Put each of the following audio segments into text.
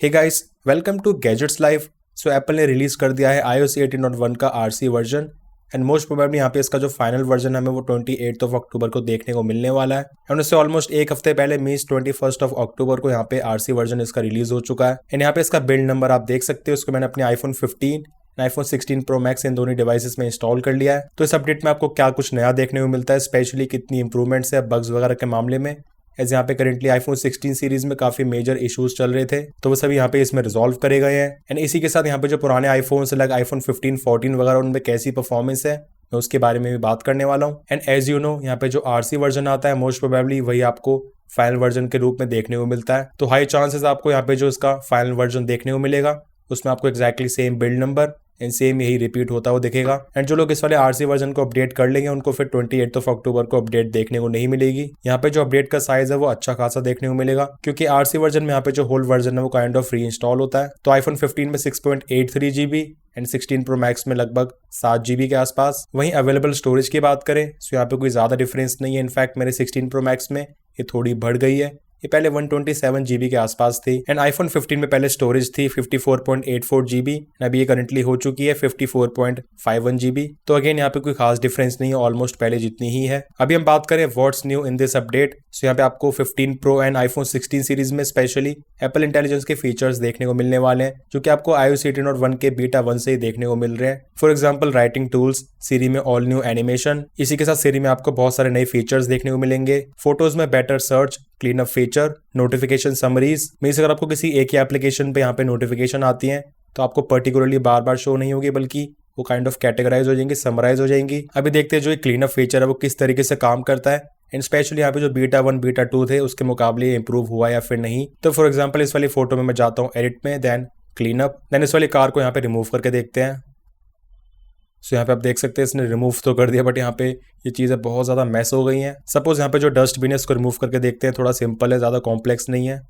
Hey guys, welcome to gadgets live. So Apple ने release कर दिया है iOS 18.1 का RC version and most probably यहाँ पे इसका जो फाइनल वर्जन हमें वो 28 अक्टूबर को देखने को मिलने वाला है। एंड उससे ऑलमोस्ट एक हफ्ते पहले मीन्स 21 अक्टूबर को यहाँ पे RC वर्जन इसका रिलीज हो चुका है। एंड यहाँ पे इसका बिल्ड नंबर आप देख सकते हो, उसको मैंने अपने आईफोन 15 आईफोन 16 प्रो मैक्स इन दोनों डिवाइसेस में इंस्टॉल कर लिया है। तो इस अपडेट में आपको क्या कुछ नया देखने को मिलता है, स्पेशली कितनी इंप्रूवमेंट्स है बग्स वगैरह के मामले में, एज यहाँ पे करेंटली आईफोन 16 सीरीज में काफी मेजर इश्यूज चल रहे थे तो वो सभी यहाँ पे इसमें रिजॉल्व करे गए हैं। एंड इसी के साथ यहाँ पे जो पुराने आईफोन से लाइक आईफोन 15, 14 वगैरह उनमें कैसी परफॉर्मेंस है मैं उसके बारे में भी बात करने वाला हूँ। एंड एज यू नो यहाँ पे जो RC वर्जन आता है मोस्ट प्रोबेबली वही आपको फाइनल वर्जन के रूप में देखने को मिलता है। तो हाई चांसेस आपको यहाँ पे जो इसका फाइनल वर्जन देखने को मिलेगा उसमें आपको exactly same build number and same यही रिपीट होता हुआ दिखेगा। एंड जो लोग इस वाले RC वर्जन को अपडेट कर लेंगे उनको फिर 28 अक्टूबर को अपडेट देखने को नहीं मिलेगी। यहाँ पे जो अपडेट का साइज है वो अच्छा खासा देखने को मिलेगा क्योंकि RC वर्जन में यहाँ पे जो होल वर्जन है वो काइंड ऑफ फ्री इंस्टॉल होता है। तो आईफोन 15 में 6.83 GB एंड 16 प्रो मैक्स में लगभग 7 GB के आसपास। वहीं अवेलेबल स्टोरेज की बात करें तो यहाँ पे कोई ज्यादा डिफरेंस नहीं है। इनफैक्ट मेरे 16 प्रो मैक्स में ये थोड़ी बढ़ गई है, ये पहले 127 GB के आसपास थी। एंड आईफोन 15 में पहले स्टोरेज थी 54.84 GB, अभी ये करंटली हो चुकी है 54.51 GB। तो अगेन यहाँ पे कोई खास डिफरेंस नहीं है, ऑलमोस्ट पहले जितनी ही है। अभी हम बात करें what's new in this update, तो यहाँ पे आपको 15 प्रो एंड आईफोन 16 सीरीज में स्पेशली एप्पल इंटेलिजेंस के फीचर्स देखने को मिलने वाले हैं जो कि आपको iOS 18.1 के बीटा 1 से ही देखने को मिल रहे हैं। फॉर एग्जाम्पल राइटिंग टूल्स, सीरी में ऑल न्यू एनिमेशन, इसी के साथ सीरी में आपको बहुत सारे नए फीचर्स देखने को मिलेंगे। फोटोज में better search, clean up feature, notification summaries means अगर आपको किसी एक ही एप्लीकेशन पे यहाँ पे नोटिफिकेशन आती हैं तो आपको पर्टिकुलरली बार बार शो नहीं होगी बल्कि वो काइंड ऑफ कैटेगराइज हो जाएंगी, समराइज हो जाएंगी। अभी देखते हैं जो क्लीन अप फीचर है वो किस तरीके से काम करता है एंड स्पेशली यहाँ पे जो बीटा 1 बीटा 2 थे उसके मुकाबले इंप्रूव हुआ या फिर नहीं। तो फॉर एग्जाम्पल इस वाली फोटो में मैं जाता हूँ एडिट में, देन क्लीन अप, देन इस वाली कार को यहाँ पे रिमूव करके देखते हैं। सो यहाँ पे आप देख सकते हैं इसने रिमूव तो कर दिया बट यहाँ पे ये चीज़ें बहुत ज़्यादा मैस हो गई हैं। सपोज यहाँ पे जो डस्टबिन है इसको रिमूव करके देखते हैं, थोड़ा सिंपल है, ज़्यादा कॉम्प्लेक्स नहीं है।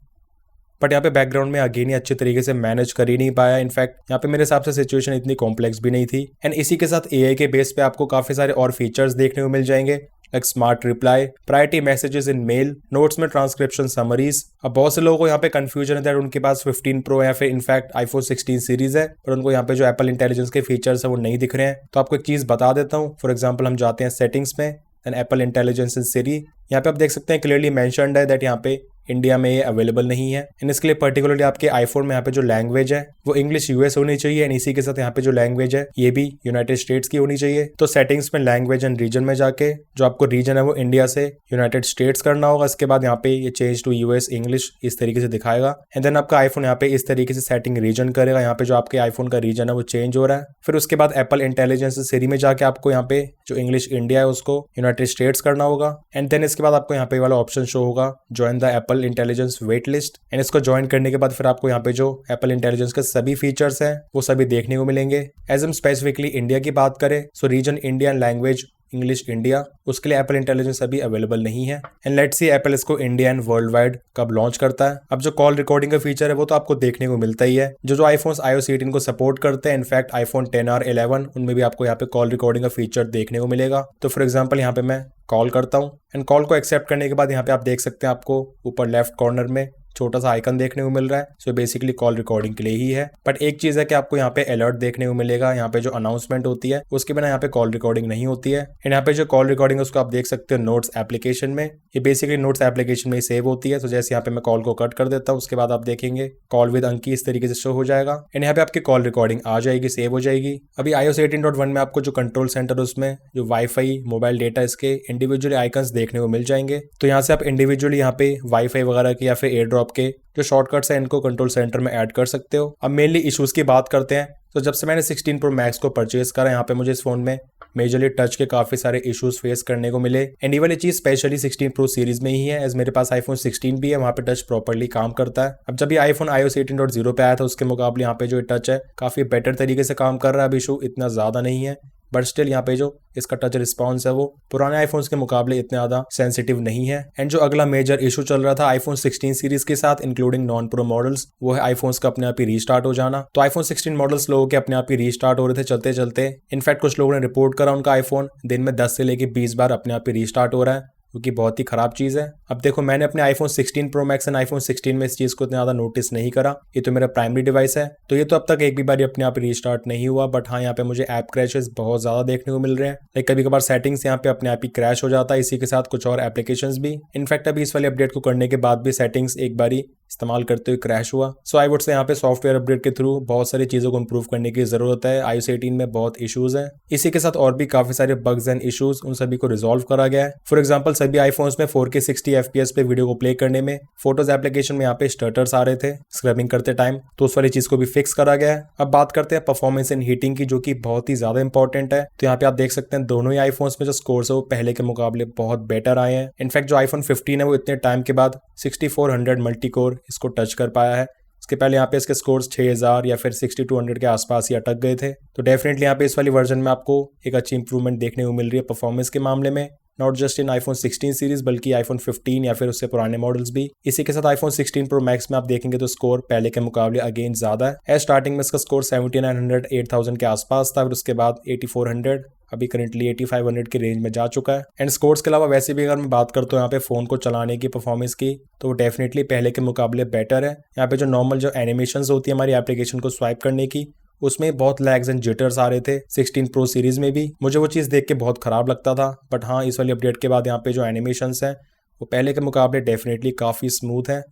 बट यहाँ पे बैकग्राउंड में अगेन ही अच्छे तरीके से मैनेज कर ही नहीं पाया। इनफैक्ट यहाँ पे मेरे हिसाब से सिचुएशन इतनी कॉम्प्लेक्स भी नहीं थी। एंड इसी के साथ AI के बेस पे आपको काफ़ी सारे और फीचर्स देखने को मिल जाएंगे like smart reply, priority messages in mail, notes में ट्रांसक्रिप्शन समरीज। अब बहुत से लोगों को यहाँ पे कंफ्यूजन है दैट उनके पास 15 प्रो या फिर इनफैक्ट आईफोन 16 सीरीज है पर उनको यहाँ पे जो एप्पल इंटेलिजेंस के फीचर्स है वो नहीं दिख रहे हैं। तो आपको एक चीज़ बता देता हूँ। फॉर एग्जाम्पल हम जाते हैं सेटिंग्स में एंड एप्पल इंटेलिजेंस इन सिरी, यहाँ पे आप देख सकते हैं क्लियरली मेंशन्ड है दैट यहाँ पे इंडिया में ये अवेलेबल नहीं है। एंड इसके लिए पर्टिकुलरली आपके आईफोन में यहाँ पे जो लैंग्वेज है वो इंग्लिश US होनी चाहिए एंड इसी के साथ यहाँ पे जो लैंग्वेज है ये भी यूनाइटेड स्टेट्स की होनी चाहिए। तो सेटिंग्स में लैंग्वेज एंड रीजन में जाके जो आपको रीजन है वो इंडिया से यूनाइटेड स्टेट्स करना होगा। इसके बाद यहाँ पे ये चेंज टू US इंग्लिश इस तरीके से दिखाएगा एंड देन आपका आईफोन यहाँ पे इस तरीके से सेटिंग रीजन करेगा। यहाँ पे जो आपके आईफोन का रीजन है वो चेंज हो रहा है। फिर उसके बाद एप्पल इंटेलिजेंस सिरी में जाके आपको यहाँ पे जो इंग्लिश इंडिया है उसको यूनाइटेड स्टेट्स करना होगा एंड देन इसके बाद आपको यहाँ पे वाला ऑप्शन शो होगा join the Apple intelligence wait list. And इसको ज्वाइन करने के बाद फिर आपको यहाँ पे जो एप्पल इंटेलिजेंस के सभी फीचर्स हैं वो सभी देखने को मिलेंगे। एज हम स्पेसिफिकली इंडिया की बात करें so region India, language English India, उसके लिए एप्पल इंटेलिजेंस अभी अवेलेबल नहीं है। एंड लेट्स सी एप्पल इसको इंडिया एंड वर्ल्ड वाइड कब लॉन्च करता है। अब जो कॉल रिकॉर्डिंग का फीचर है वो तो आपको देखने को मिलता ही है। जो आईफोन्स iOS 18 को सपोर्ट करते हैं, इनफैक्ट आईफोन 10R 11 उनमें भी आपको यहाँ पे कॉल रिकॉर्डिंग का फीचर देखने को मिलेगा। तो फॉर एग्जाम्पल यहाँ पे मैं कॉल करता हूँ एंड कॉल को एक्सेप्ट करने के बाद यहाँ पे आप देख सकते हैं आपको ऊपर लेफ्ट कॉर्नर में छोटा सा आइकन देखने को मिल रहा है। सो बेसिकली कॉल रिकॉर्डिंग के लिए ही है। बट एक चीज है कि आपको यहाँ पे अलर्ट देखने को मिलेगा, यहाँ पे जो अनाउंसमेंट होती है उसके बिना यहाँ पे कॉल रिकॉर्डिंग नहीं होती है। एंड यहाँ पे जो कॉल रिकॉर्डिंग है उसको आप देख सकते हो नोट्स एप्लीकेशन में, ये बेसिकली नोट्स एप्लीकेशन में ही सेव होती है। तो जैसे यहाँ पे मैं कॉल को कट कर देता हूँ उसके बाद आप देखेंगे कॉल विद अंकी इस तरीके से शो हो जाएगा एंड यहाँ पे आपकी कॉल रिकॉर्डिंग आ जाएगी, सेव हो जाएगी। अभी iOS 18.1 में आपको जो कंट्रोल सेंटर उसमें जो वाईफाई, मोबाइल डेटा, इसके इंडिविजुअली आइकन्स देखने को मिल जाएंगे। तो यहाँ से आप इंडिविजुअली यहाँ पे वाईफाई वगैरह के या फिर एयर ड्रॉप के जो शॉर्टकट्स हैं इनको कंट्रोल सेंटर में ऐड कर सकते हो। अब मेनली इश्यूज की बात करते हैं। तो जब से मैंने 16 प्रो मैक्स को परचेज करा यहाँ पे मुझे इस फोन में मेजरली टच के काफी सारे इश्यूज फेस करने को मिले एंड ये वाली चीज स्पेशली 16 प्रो सीरीज में ही है एज मेरे पास आईफोन 16 भी है, वहाँ पे टच प्रॉपर्ली काम करता है। अब जब ये आईफोन iOS 18.0 पे आया था उसके मुकाबले यहाँ पे जो टच है काफी बेटर तरीके से काम कर रहा है। अब इशू इतना ज्यादा नहीं है बट स्टिल यहाँ पे जो इसका टच रिस्पॉन्स है वो पुराने आईफोन्स के मुकाबले इतना ज़्यादा सेंसिटिव नहीं है। एंड जो अगला मेजर इशू चल रहा था आईफोन 16 सीरीज के साथ इंक्लूडिंग नॉन प्रो मॉडल्स, वो है आईफोन्स का अपने आप ही रीस्टार्ट हो जाना। तो आईफोन 16 मॉडल्स लोगों के अपने आप ही रीस्टार्ट हो रहे थे चलते चलते। इनफैक्ट कुछ लोगों ने रिपोर्ट करा उनका आईफोन दिन में 10 से लेकर 20 बार अपने आप ही रीस्टार्ट हो रहा है। क्योंकि बहुत ही खराब चीज़ है। अब देखो मैंने अपने iPhone 16 pro max and iPhone 16 में इस चीज़ को इतना ज़्यादा नोटिस नहीं करा, ये तो मेरा प्राइमरी डिवाइस है, तो ये तो अब तक एक भी बार अपने आप रीस्टार्ट नहीं हुआ। बट हाँ, यहाँ पे मुझे ऐप क्रैशेस बहुत ज़्यादा देखने को मिल रहे हैं। लाइक कभी कभार सेटिंग्स यहाँ पे अपने आप ही क्रैश हो जाता है, इसी के साथ कुछ और एप्लीकेशंस भी। इनफैक्ट अभी इस वाले अपडेट को करने के बाद भी सेटिंग्स एक बारी इस्तेमाल करते हुए क्रैश हुआ। सो आई वुड से यहाँ पे सॉफ्टवेयर अपडेट के थ्रू बहुत सारी चीज़ों को इंप्रूव करने की ज़रूरत है। iOS 18 में बहुत इश्यूज हैं, इसी के साथ और भी काफ़ी सारे बग्स एंड इश्यूज, उन सभी को रिजॉल्व करा गया है। फॉर एग्जांपल सभी आईफोन्स में 4K 60 FPS पे वीडियो को प्ले करने में फोटोज एप्लीकेशन में यहाँ पे स्टटर्स आ रहे थे स्क्रबिंग करते टाइम, तो उस वाली चीज़ को भी फिक्स करा गया है। अब बात करते हैं परफॉर्मेंस एंड हीटिंग की, जो कि बहुत ही ज़्यादा इंपॉर्टेंट है। तो यहाँ पे आप देख सकते हैं दोनों ही आईफोन्स में जो स्कोर्स है वो पहले के मुकाबले बहुत बेटर आए हैं। इनफैक्ट जो आईफोन 15 है वो इतने टाइम के बाद 6400 मल्टी कोर इसको टच कर पाया है। इसके पहले यहाँ पे इसके स्कोर्स 6000 या फिर 6200 के आसपास ही अटक गए थे। तो डेफिनेटली यहाँ पे इस वाली वर्जन में आपको एक अच्छी इंप्रूवमेंट देखने को मिल रही है परफॉर्मेंस के मामले में, not just in iPhone 16 series बल्कि आईफोन 15 या फिर उससे पुराने मॉडल्स भी। इसी के साथ आईफोन 16 प्रो मैक्स में आप देखेंगे तो स्कोर पहले के मुकाबले अगेन ज्यादा है। स्टार्टिंग में इसका स्कोर 7900 8000 के आसपास था, फिर उसके बाद 8400, अभी करंटली 8500 की रेंज में जा चुका है। एंड स्कोर्स के अलावा वैसे भी अगर मैं बात करता हूँ यहाँ पे फोन को चलाने की परफॉर्मेंस की, तो वो डेफिनेटली पहले के मुकाबले बेटर है। यहाँ पे जो नॉर्मल जो एनिमेशंस होती है हमारी एप्लीकेशन को स्वाइप करने की, उसमें बहुत लैग्स एंड जिटर्स आ रहे थे 16 प्रो सीरीज में भी, मुझे वो चीज़ देख के बहुत खराब लगता था। बट हाँ, इस वाली अपडेट के बाद यहाँ पे जो एनिमेशंस हैं वो पहले के मुकाबले डेफिनेटली काफ़ी स्मूथ है।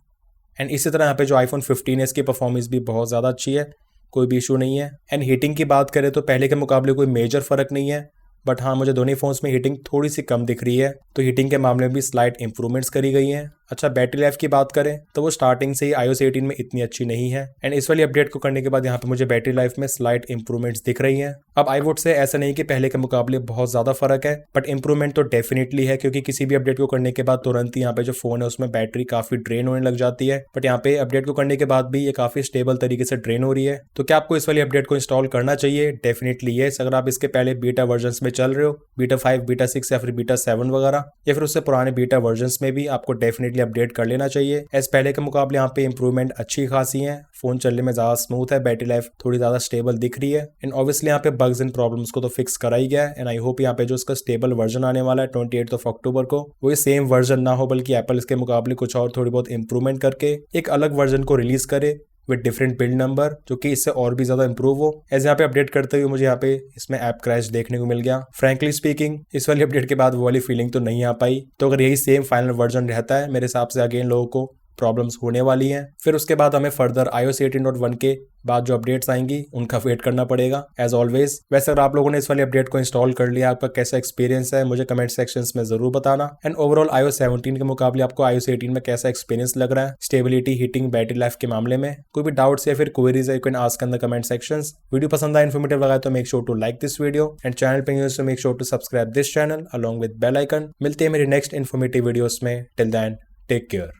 एंड इसी तरह यहाँ पे जो आईफोन 15 है इसकी परफॉर्मेंस भी बहुत ज़्यादा अच्छी है, कोई भी इशू नहीं है। एंड हीटिंग की बात करें तो पहले के मुकाबले कोई मेजर फ़र्क नहीं है, बट हाँ मुझे दोनों फोन्स में हीटिंग थोड़ी सी कम दिख रही है, तो हीटिंग के मामले में भी स्लाइट इंप्रूवमेंट्स करी गई हैं। अच्छा, बैटरी लाइफ की बात करें तो वो स्टार्टिंग से ही iOS 18 में इतनी अच्छी नहीं है, एंड इस वाली अपडेट को करने के बाद यहाँ पे मुझे बैटरी लाइफ में स्लाइट इंप्रूवमेंट्स दिख रही हैं। अब आई वुड से ऐसा नहीं कि पहले के मुकाबले बहुत ज़्यादा फर्क है, बट इंप्रूवमेंट तो डेफिनेटली है, क्योंकि किसी भी अपडेट को करने के बाद तुरंत ही यहाँ पे जो फोन है उसमें बैटरी काफ़ी ड्रेन होने लग जाती है, बट यहाँ पे अपडेट को करने के बाद भी ये काफ़ी स्टेबल तरीके से ड्रेन हो रही है। तो क्या आपको इस वाली अपडेट को इंस्टॉल करना चाहिए? Definitely yes. अगर आप इसके पहले बीटा वर्जन में चल रहे हो, बीटा 5, बीटा 6 या फिर बीटा 7 वगैरह, या फिर उससे पुराने बीटा वर्जन में भी, आपको डेफिनेटली अपडेट कर लेना चाहिए। एज पहले के मुकाबले यहाँ पे इंप्रूवमेंट अच्छी खासी है, फोन चलने में ज्यादा स्मूथ है, बैटरी लाइफ थोड़ी ज्यादा स्टेबल दिख रही है, एंड ऑब्वियसली यहाँ पे बग्स एंड प्रॉब्लम्स को तो फिक्स करा ही गया है। एंड आई होप यहाँ पे जो इसका स्टेबल वर्जन आने वाला है 28 अक्टूबर को, वो ये सेम वर्जन ना हो, बल्कि एप्पल इसके मुकाबले कुछ और थोड़ी बहुत इंप्रूवमेंट करके एक अलग वर्जन को रिलीज करे विद डिफरेंट बिल्ड नंबर, जो कि इससे और भी ज्यादा इंप्रूव हो। एज यहाँ पे अपडेट करते हुए मुझे यहाँ पे इसमें ऐप क्रैश देखने को मिल गया। फ्रैंकली स्पीकिंग, इस वाली अपडेट के बाद वो वाली फीलिंग तो नहीं आ पाई। तो अगर यही सेम फाइनल वर्जन रहता है, मेरे हिसाब से अगेन लोगों को प्रॉब्लम्स होने वाली हैं। फिर उसके बाद हमें फर्दर iOS 18.1 के बाद जो अपडेट्स आएंगी उनका वेट करना पड़ेगा एज ऑलवेज। वैसे अगर आप लोगों ने इस वाली अपडेट को इंस्टॉल कर लिया, आपका कैसा एक्सपीरियंस है मुझे कमेंट सेक्शंस में जरूर बताना। एंड ओवरऑल iOS 17 के मुकाबले आपको iOS 18 में कैसा एक्सपीरियंस लग रहा है, स्टेबिलिटी, हीटिंग, बैटरी लाइफ के मामले में कोई भी डाउट्स या फिर क्वेरीज है, you can ask in the comment sections. Video पसंद आया, इन्फॉर्मेटिव लगा तो make sure to like this video, and channel पे न्यू तो make sure to subscribe this channel along with bell icon. मिलते हैं मेरी नेक्स्ट इन्फॉर्मेटिव वीडियोस में। Till then take care.